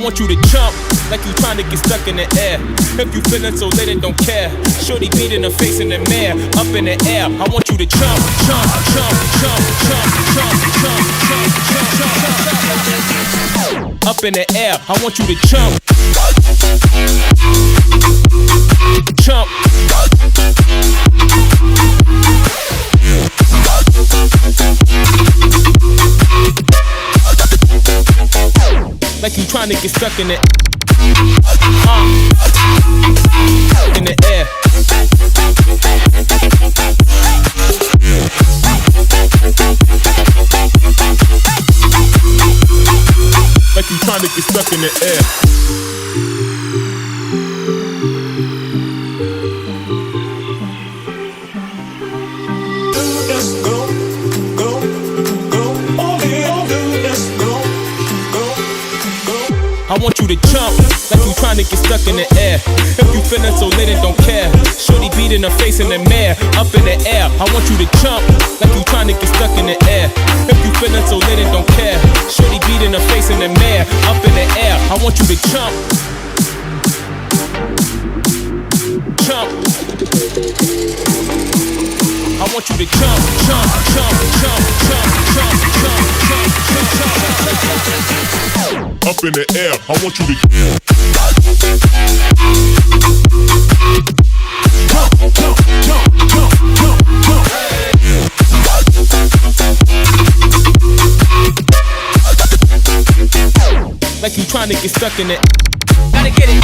want you to jump like you trying to get stuck in the air. If you feeling so lit and don't care, shorty beat in the face in the mirror, up in the air. I want you to jump, jump, jump, jump, jump, jump, jump, jump, jump, jump, up in the air. I want you to jump, jump. Like you trying to get stuck in it. In the air. Like you trying to get stuck in the air. I want you to jump like you trying to get stuck in the air. If you feeling so lit and don't care, shorty beat in the face in the mirror, up in the air. I want you to jump like you trying to get stuck in the air. If you feeling so lit and don't care, shorty beat in the face in the mirror, up in the air. I want you to jump, jump. I want you to jump, jump, jump, jump, jump, jump, jump, jump, jump, jump. Up in the air, I want you to jump, jump, jump, jump, jump, jump. Like you trying to get stuck in it. Gotta get it,